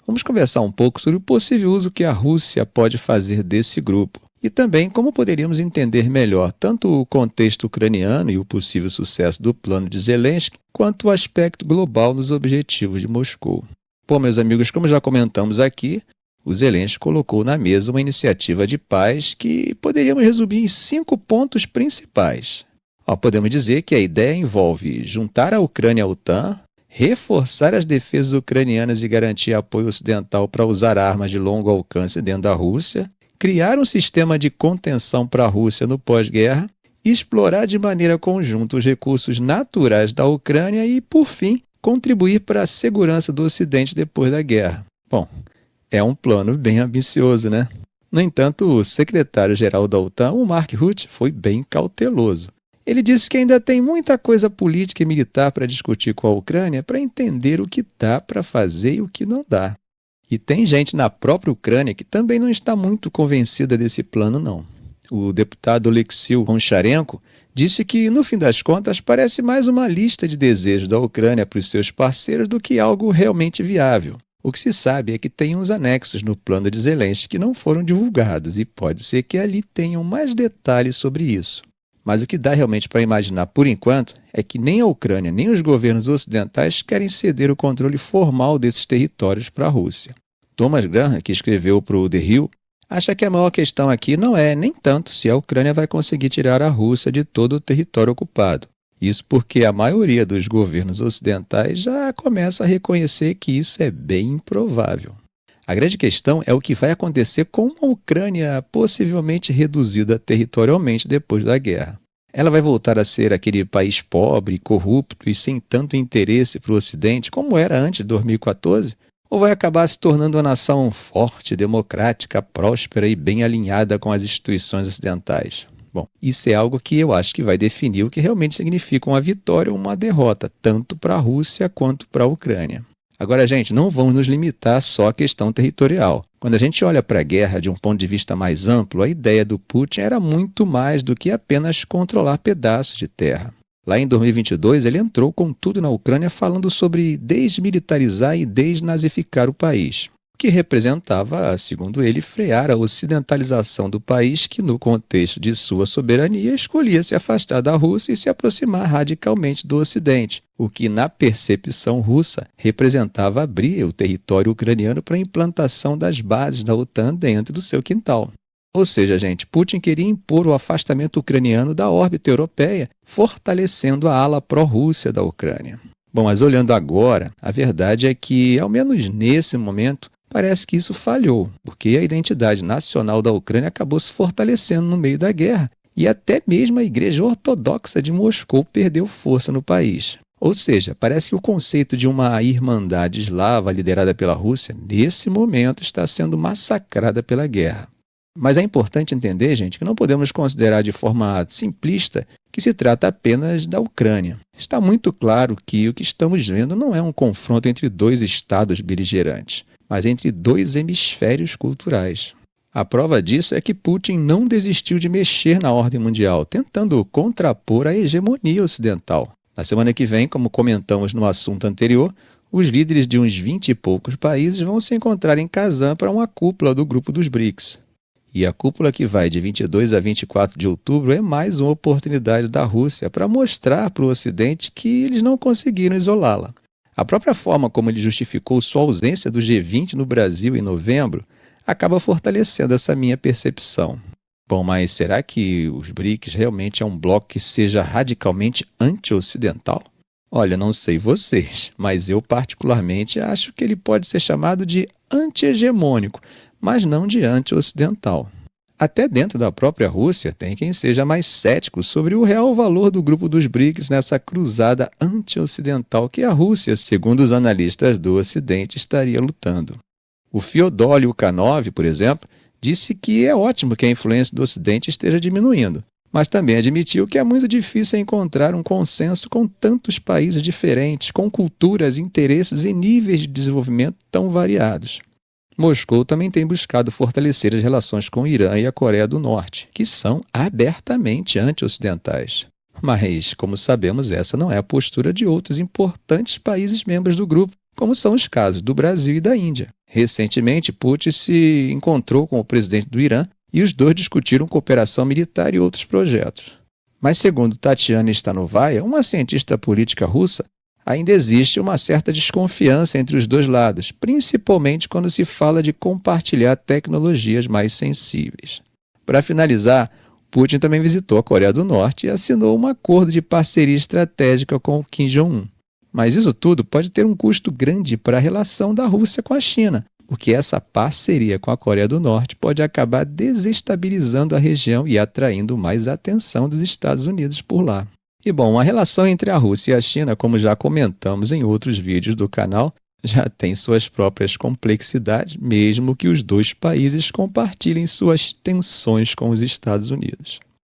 Vamos conversar um pouco sobre o possível uso que a Rússia pode fazer desse grupo e também como poderíamos entender melhor tanto o contexto ucraniano e o possível sucesso do plano de Zelensky, quanto o aspecto global nos objetivos de Moscou. Bom, meus amigos, como já comentamos aqui, o Zelensky colocou na mesa uma iniciativa de paz que poderíamos resumir em 5 pontos principais. Podemos dizer que a ideia envolve juntar a Ucrânia à OTAN, reforçar as defesas ucranianas e garantir apoio ocidental para usar armas de longo alcance dentro da Rússia, criar um sistema de contenção para a Rússia no pós-guerra, explorar de maneira conjunta os recursos naturais da Ucrânia e, por fim, contribuir para a segurança do Ocidente depois da guerra. Bom, é um plano bem ambicioso, né? No entanto, o secretário-geral da OTAN, o Mark Rutte, foi bem cauteloso. Ele disse que ainda tem muita coisa política e militar para discutir com a Ucrânia para entender o que dá para fazer e o que não dá. E tem gente na própria Ucrânia que também não está muito convencida desse plano, não. O deputado Oleksiy Goncharenko disse que, no fim das contas, parece mais uma lista de desejos da Ucrânia para os seus parceiros do que algo realmente viável. O que se sabe é que tem uns anexos no plano de Zelensky que não foram divulgados e pode ser que ali tenham mais detalhes sobre isso. Mas o que dá realmente para imaginar, por enquanto, é que nem a Ucrânia nem os governos ocidentais querem ceder o controle formal desses territórios para a Rússia. Thomas Graham, que escreveu para o The Hill, acha que a maior questão aqui não é nem tanto se a Ucrânia vai conseguir tirar a Rússia de todo o território ocupado. Isso porque a maioria dos governos ocidentais já começa a reconhecer que isso é bem improvável. A grande questão é o que vai acontecer com a Ucrânia possivelmente reduzida territorialmente depois da guerra. Ela vai voltar a ser aquele país pobre, corrupto e sem tanto interesse para o Ocidente como era antes de 2014? Ou vai acabar se tornando uma nação forte, democrática, próspera e bem alinhada com as instituições ocidentais? Bom, isso é algo que eu acho que vai definir o que realmente significa uma vitória ou uma derrota, tanto para a Rússia quanto para a Ucrânia. Agora, gente, não vamos nos limitar só à questão territorial. Quando a gente olha para a guerra de um ponto de vista mais amplo, a ideia do Putin era muito mais do que apenas controlar pedaços de terra. Lá em 2022, ele entrou com tudo na Ucrânia falando sobre desmilitarizar e desnazificar o país, o que representava, segundo ele, frear a ocidentalização do país que, no contexto de sua soberania, escolhia se afastar da Rússia e se aproximar radicalmente do Ocidente, o que, na percepção russa, representava abrir o território ucraniano para a implantação das bases da OTAN dentro do seu quintal. Ou seja, gente, Putin queria impor o afastamento ucraniano da órbita europeia, fortalecendo a ala pró-Rússia da Ucrânia. Bom, mas olhando agora, a verdade é que, ao menos nesse momento, parece que isso falhou, porque a identidade nacional da Ucrânia acabou se fortalecendo no meio da guerra e até mesmo a Igreja Ortodoxa de Moscou perdeu força no país. Ou seja, parece que o conceito de uma irmandade eslava liderada pela Rússia, nesse momento, está sendo massacrada pela guerra. Mas é importante entender, gente, que não podemos considerar de forma simplista que se trata apenas da Ucrânia. Está muito claro que o que estamos vendo não é um confronto entre dois estados beligerantes, mas entre dois hemisférios culturais. A prova disso é que Putin não desistiu de mexer na ordem mundial, tentando contrapor a hegemonia ocidental. Na semana que vem, como comentamos no assunto anterior, os líderes de uns 20 e poucos países vão se encontrar em Kazan para uma cúpula do grupo dos BRICS. E a cúpula que vai de 22 a 24 de outubro é mais uma oportunidade da Rússia para mostrar para o Ocidente que eles não conseguiram isolá-la. A própria forma como ele justificou sua ausência do G20 no Brasil em novembro acaba fortalecendo essa minha percepção. Bom, mas será que os BRICS realmente é um bloco que seja radicalmente anti-ocidental? Olha, não sei vocês, mas eu particularmente acho que ele pode ser chamado de anti-hegemônico, mas não de anti-ocidental. Até dentro da própria Rússia tem quem seja mais cético sobre o real valor do grupo dos BRICS nessa cruzada anti-ocidental que a Rússia, segundo os analistas do Ocidente, estaria lutando. O Fyodor Ukhanov, por exemplo, disse que é ótimo que a influência do Ocidente esteja diminuindo, mas também admitiu que é muito difícil encontrar um consenso com tantos países diferentes, com culturas, interesses e níveis de desenvolvimento tão variados. Moscou também tem buscado fortalecer as relações com o Irã e a Coreia do Norte, que são abertamente anti-ocidentais. Mas, como sabemos, essa não é a postura de outros importantes países membros do grupo, como são os casos do Brasil e da Índia. Recentemente, Putin se encontrou com o presidente do Irã e os dois discutiram cooperação militar e outros projetos. Mas, segundo Tatiana Stanovaya, uma cientista política russa, ainda existe uma certa desconfiança entre os dois lados, principalmente quando se fala de compartilhar tecnologias mais sensíveis. Para finalizar, Putin também visitou a Coreia do Norte e assinou um acordo de parceria estratégica com o Kim Jong-un. Mas isso tudo pode ter um custo grande para a relação da Rússia com a China, porque essa parceria com a Coreia do Norte pode acabar desestabilizando a região e atraindo mais atenção dos Estados Unidos por lá. E bom, a relação entre a Rússia e a China, como já comentamos em outros vídeos do canal, já tem suas próprias complexidades, mesmo que os dois países compartilhem suas tensões com os Estados Unidos.